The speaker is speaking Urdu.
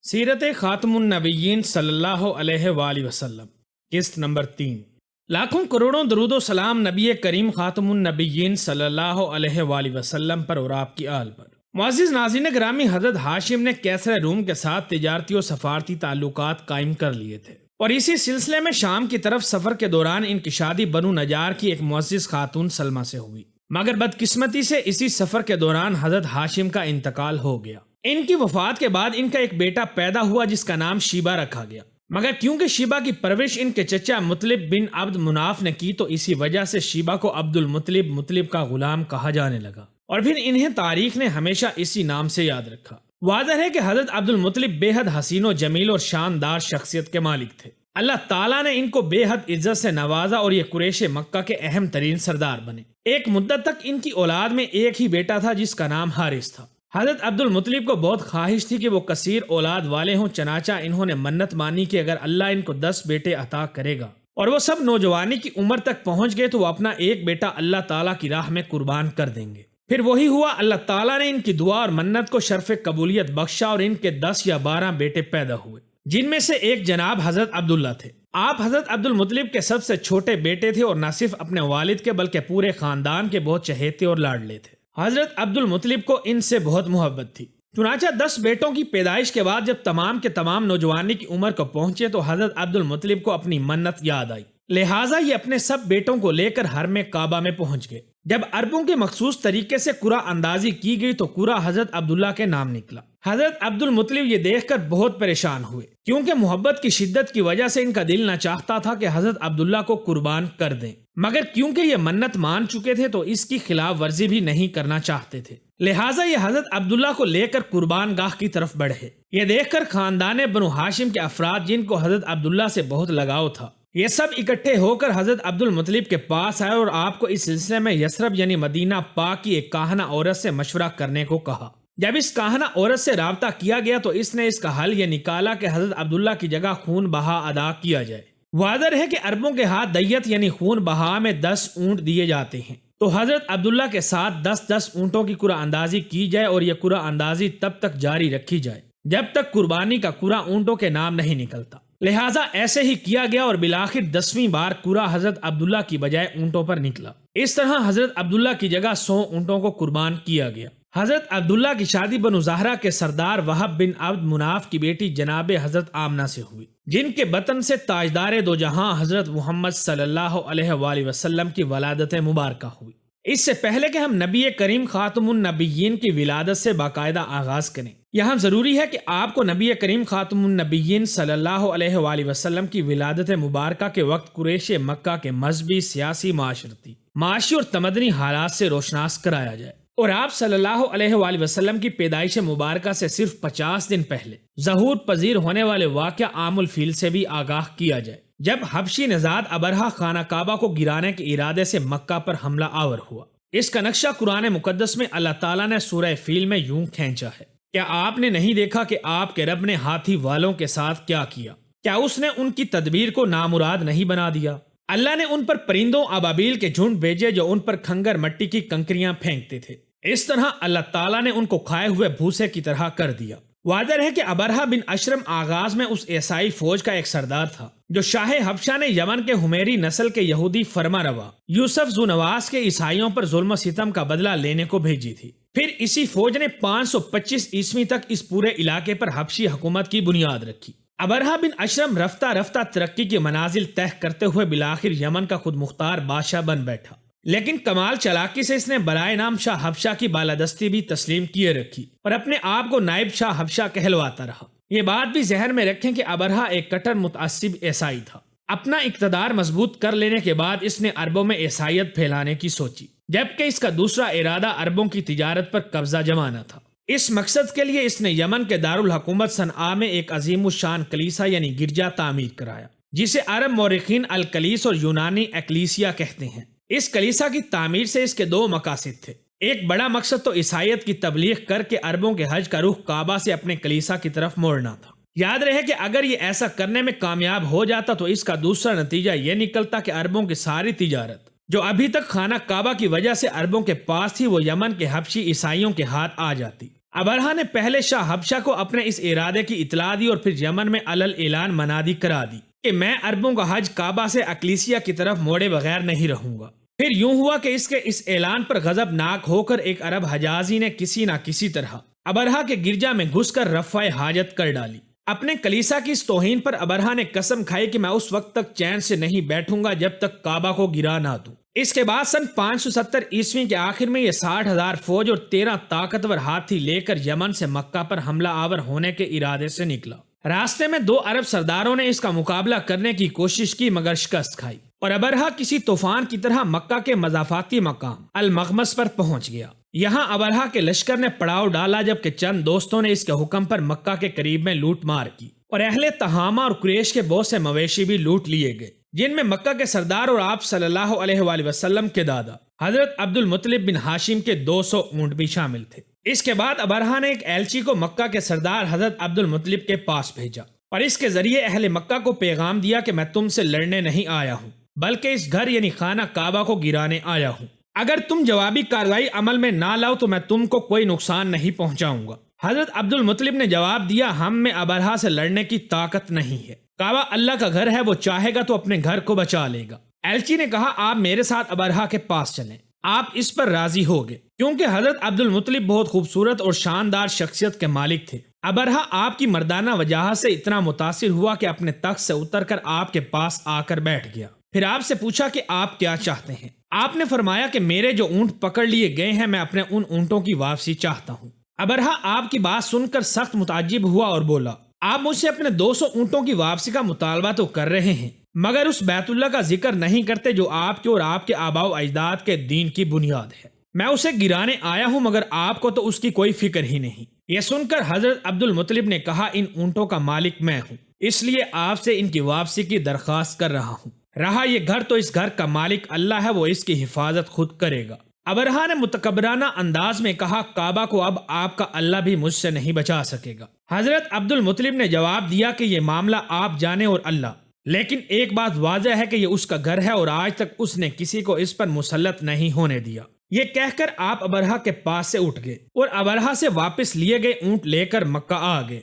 سیرت خاتم النبیین صلی اللہ علیہ وآلہ وسلم قسط نمبر 3۔ لاکھوں کروڑوں درود و سلام نبی کریم خاتم النبیین صلی اللہ علیہ وآلہ وسلم پر اور آپ کی آل پر۔ معزز ناظرین گرامی، حضرت ہاشم نے کیسر روم کے ساتھ تجارتی و سفارتی تعلقات قائم کر لیے تھے، اور اسی سلسلے میں شام کی طرف سفر کے دوران ان کی شادی بنو نجار کی ایک معزز خاتون سلمہ سے ہوئی، مگر بدقسمتی سے اسی سفر کے دوران حضرت ہاشم کا انتقال ہو گیا۔ ان کی وفات کے بعد ان کا ایک بیٹا پیدا ہوا جس کا نام شیبہ رکھا گیا، مگر کیونکہ شیبہ کی پرورش ان کے چچا مطلب بن عبد مناف نے کی تو اسی وجہ سے شیبہ کو عبد المطلب کا غلام کہا جانے لگا، اور پھر انہیں تاریخ نے ہمیشہ اسی نام سے یاد رکھا۔ واضح ہے کہ حضرت عبد المطلب بے حد حسین و جمیل اور شاندار شخصیت کے مالک تھے۔ اللہ تعالیٰ نے ان کو بے حد عزت سے نوازا اور یہ قریش مکہ کے اہم ترین سردار بنے۔ ایک مدت تک ان کی اولاد میں ایک ہی بیٹا تھا جس کا نام حارث تھا۔ حضرت عبد المطلب کو بہت خواہش تھی کہ وہ کثیر اولاد والے ہوں، چنانچہ انہوں نے منت مانی کہ اگر اللہ ان کو 10 بیٹے عطا کرے گا اور وہ سب نوجوانی کی عمر تک پہنچ گئے تو وہ اپنا ایک بیٹا اللہ تعالیٰ کی راہ میں قربان کر دیں گے۔ پھر وہی ہوا، اللہ تعالیٰ نے ان کی دعا اور منت کو شرف قبولیت بخشا اور ان کے 10 یا 12 بیٹے پیدا ہوئے، جن میں سے ایک جناب حضرت عبداللہ تھے۔ آپ حضرت عبد المطلب کے سب سے چھوٹے بیٹے تھے اور نہ صرف اپنے والد کے بلکہ پورے خاندان کے بہت چہیتے اور لاڈلے تھے۔ حضرت عبد المطلب کو ان سے بہت محبت تھی، چنانچہ 10 بیٹوں کی پیدائش کے بعد جب تمام کے تمام نوجوانی کی عمر کو پہنچے تو حضرت عبد المطلب کو اپنی منت یاد آئی، لہٰذا یہ اپنے سب بیٹوں کو لے کر حرم کعبہ میں پہنچ گئے۔ جب عربوں کے مخصوص طریقے سے قرعہ اندازی کی گئی تو قرعہ حضرت عبداللہ کے نام نکلا۔ حضرت عبد المطلب یہ دیکھ کر بہت پریشان ہوئے، کیونکہ محبت کی شدت کی وجہ سے ان کا دل نہ چاہتا تھا کہ حضرت عبداللہ کو قربان کر دیں، مگر کیونکہ یہ منت مان چکے تھے تو اس کی خلاف ورزی بھی نہیں کرنا چاہتے تھے، لہٰذا یہ حضرت عبداللہ کو لے کر قربان گاہ کی طرف بڑھے۔ یہ دیکھ کر خاندان بنو ہاشم کے افراد جن کو حضرت عبداللہ سے بہت لگاؤ تھا، یہ سب اکٹھے ہو کر حضرت عبد المطلب کے پاس آئے اور آپ کو اس سلسلے میں یثرب یعنی مدینہ پاک کی ایک کاہنہ عورت سے مشورہ کرنے کو کہا۔ جب اس کاہنہ عورت سے رابطہ کیا گیا تو اس نے اس کا حل یہ نکالا کہ حضرت عبداللہ کی جگہ خون بہا ادا کیا جائے۔ واضح ہے کہ عربوں کے ہاتھ دیت یعنی خون بہا میں 10 اونٹ دیے جاتے ہیں، تو حضرت عبداللہ کے ساتھ 10 اونٹوں کی قرعہ اندازی کی جائے اور یہ قرعہ اندازی تب تک جاری رکھی جائے جب تک قربانی کا قرعہ اونٹوں کے نام نہیں نکلتا۔ لہٰذا ایسے ہی کیا گیا اور بالآخر 10ویں بار قرعہ حضرت عبداللہ کی بجائے اونٹوں پر نکلا۔ اس طرح حضرت عبداللہ کی جگہ 100 اونٹوں کو قربان کیا گیا۔ حضرت عبداللہ کی شادی بنو زہرہ کے سردار وہب بن عبد مناف کی بیٹی جناب حضرت آمنہ سے ہوئی، جن کے بطن سے تاجدار دو جہاں حضرت محمد صلی اللہ علیہ وآلہ وسلم کی ولادت مبارکہ ہوئی۔ اس سے پہلے کہ ہم نبی کریم خاتم النبیین کی ولادت سے باقاعدہ آغاز کریں، یہاں ضروری ہے کہ آپ کو نبی کریم خاتم النبیین صلی اللہ علیہ وآلہ وسلم کی ولادت مبارکہ کے وقت قریش مکہ کے مذہبی، سیاسی، معاشی اور تمدنی حالات سے روشناس کرایا جائے، اور آپ صلی اللہ علیہ وآلہ وسلم کی پیدائش مبارکہ سے صرف 50 دن پہلے ظہور پذیر ہونے والے واقعہ عام الفیل سے بھی آگاہ کیا جائے، جب حبشی نژاد ابرہہ خانہ کعبہ کو گرانے کے ارادے سے مکہ پر حملہ آور ہوا۔ اس کا نقشہ قرآن مقدس میں اللہ تعالیٰ نے سورہ فیل میں یوں کھینچا ہے: کیا آپ نے نہیں دیکھا کہ آپ کے رب نے ہاتھی والوں کے ساتھ کیا کیا؟ کیا اس نے ان کی تدبیر کو نامراد نہیں بنا دیا؟ اللہ نے ان پر پرندوں ابابیل کے جھنڈ بھیجے جو ان پر کھنگر مٹی کی کنکریاں پھینکتے تھے، اس طرح اللہ تعالیٰ نے ان کو کھائے ہوئے بھوسے کی طرح کر دیا۔ واضح ہے کہ ابرہہ بن اشرم آغاز میں اس عیسائی فوج کا ایک سردار تھا جو شاہ حبشہ نے یمن کے حمیری نسل کے یہودی فرما روا یوسف ذونواس کے عیسائیوں پر ظلم و ستم کا بدلہ لینے کو بھیجی تھی۔ پھر اسی فوج نے 525 عیسوی تک اس پورے علاقے پر حبشی حکومت کی بنیاد رکھی۔ ابرہہ بن اشرم رفتہ رفتہ ترقی کی منازل طے کرتے ہوئے بالآخر یمن کا خود مختار بادشاہ بن بیٹھا، لیکن کمال چلاکی سے اس نے برائے نام شاہ حبشہ کی بالادستی بھی تسلیم کیے رکھی اور اپنے آپ کو نائب شاہ حبشہ کہلواتا رہا۔ یہ بات بھی ذہن میں رکھیں کہ ابرہہ ایک کٹر متعصب عیسائی تھا۔ اپنا اقتدار مضبوط کر لینے کے بعد اس نے عربوں میں عیسائیت پھیلانے کی سوچی، جبکہ اس کا دوسرا ارادہ عربوں کی تجارت پر قبضہ جمانا تھا۔ اس مقصد کے لیے اس نے یمن کے دارالحکومت صنعاء میں ایک عظیم الشان کلیسا یعنی گرجا تعمیر کرایا، جسے عرب مورخین الکلیس اور یونانی ایکلیسیا کہتے ہیں۔ اس کلیسا کی تعمیر سے اس کے 2 مقاصد تھے۔ ایک بڑا مقصد تو عیسائیت کی تبلیغ کر کے عربوں کے حج کا رخ کعبہ سے اپنے کلیسا کی طرف موڑنا تھا۔ یاد رہے کہ اگر یہ ایسا کرنے میں کامیاب ہو جاتا تو اس کا دوسرا نتیجہ یہ نکلتا کہ عربوں کی ساری تجارت جو ابھی تک خانہ کعبہ کی وجہ سے عربوں کے پاس تھی وہ یمن کے حبشی عیسائیوں کے ہاتھ آ جاتی، ابرہا نے پہلے شاہ حبشہ کو اپنے اس ارادے کی اطلاع دی اور پھر یمن میں علل اعلان منادی کرا دی کہ میں عربوں کا حج کعبہ سے اکلیسیا کی طرف موڑے بغیر نہیں رہوں گا۔ پھر یوں ہوا کہ اس کے اس اعلان پر غضب ناک ہو کر ایک عرب حجازی نے کسی نہ کسی طرح ابرہا کے گرجا میں گھس کر رفع حاجت کر ڈالی۔ اپنے کلیسا کی اس توہین پر ابرہا نے قسم کھائی کہ میں اس وقت تک چین سے نہیں بیٹھوں گا جب تک کعبہ کو گرا نہ دوں۔ اس کے بعد سن 570 عیسوی کے آخر میں یہ 60,000 فوج اور 13 طاقتور ہاتھی لے کر یمن سے مکہ پر حملہ آور ہونے کے ارادے سے نکلا۔ راستے میں 2 عرب سرداروں نے اس کا مقابلہ کرنے کی کوشش کی مگر شکست کھائی اور ابرہا کسی طوفان کی طرح مکہ کے مضافاتی مقام المغمس پر پہنچ گیا۔ یہاں ابرہا کے لشکر نے پڑاؤ ڈالا جبکہ چند دوستوں نے اس کے حکم پر مکہ کے قریب میں لوٹ مار کی اور اہل تہامہ اور قریش کے بہت سے مویشی بھی لوٹ لیے گئے، جن میں مکہ کے سردار اور آپ صلی اللہ علیہ وآلہ وسلم کے دادا حضرت عبد المطلب بن ہاشم کے 200 اونٹ بھی شامل تھے۔ اس کے بعد ابرہا نے ایک ایلچی کو مکہ کے سردار حضرت عبد المطلب کے پاس بھیجا اور اس کے ذریعے اہل مکہ کو پیغام دیا کہ میں تم سے لڑنے نہیں آیا ہوں بلکہ اس گھر یعنی خانہ کعبہ کو گرانے آیا ہوں۔ اگر تم جوابی کارروائی عمل میں نہ لاؤ تو میں تم کو کوئی نقصان نہیں پہنچاؤں گا۔ حضرت عبد المطلب نے جواب دیا، ہم میں ابرہا سے لڑنے کی طاقت نہیں ہے، کعبہ اللہ کا گھر ہے، وہ چاہے گا تو اپنے گھر کو بچا لے گا۔ ایلچی نے کہا، آپ میرے ساتھ ابرہا کے پاس چلیں۔ آپ اس پر راضی ہو گئے کیونکہ حضرت عبد المطلب بہت خوبصورت اور شاندار شخصیت کے مالک تھے۔ ابرہا آپ کی مردانہ وجاہت سے اتنا متاثر ہوا کہ اپنے تخت سے اتر کر آپ کے پاس آ کر بیٹھ گیا۔ پھر آپ سے پوچھا کہ آپ کیا چاہتے ہیں؟ آپ نے فرمایا کہ میرے جو اونٹ پکڑ لیے گئے ہیں میں اپنے ان اونٹوں کی واپسی چاہتا ہوں۔ ابرہا آپ کی بات سن کر سخت متعجب ہوا اور بولا، آپ مجھ سے اپنے 200 اونٹوں کی واپسی کا مطالبہ تو کر رہے ہیں مگر اس بیت اللہ کا ذکر نہیں کرتے جو آپ کے اور آپ کے آباء و اجداد کے دین کی بنیاد ہے۔ میں اسے گرانے آیا ہوں مگر آپ کو تو اس کی کوئی فکر ہی نہیں۔ یہ سن کر حضرت عبد المطلب نے کہا، ان اونٹوں کا مالک میں ہوں، اس لیے آپ سے ان کی واپسی کی درخواست کر رہا ہوں۔ رہا یہ گھر تو اس گھر کا مالک اللہ ہے، وہ اس کی حفاظت خود کرے گا۔ ابرہا نے متکبرانہ انداز میں کہا، کعبہ کو اب آپ کا اللہ بھی مجھ سے نہیں بچا سکے گا۔ حضرت عبد المطلب نے جواب دیا کہ یہ معاملہ آپ جانے اور اللہ، لیکن ایک بات واضح ہے کہ یہ اس کا گھر ہے اور آج تک اس نے کسی کو اس پر مسلط نہیں ہونے دیا۔ یہ کہہ کر آپ ابرہا کے پاس سے اٹھ گئے اور ابرہا سے واپس لیے گئے اونٹ لے کر مکہ آ گئے۔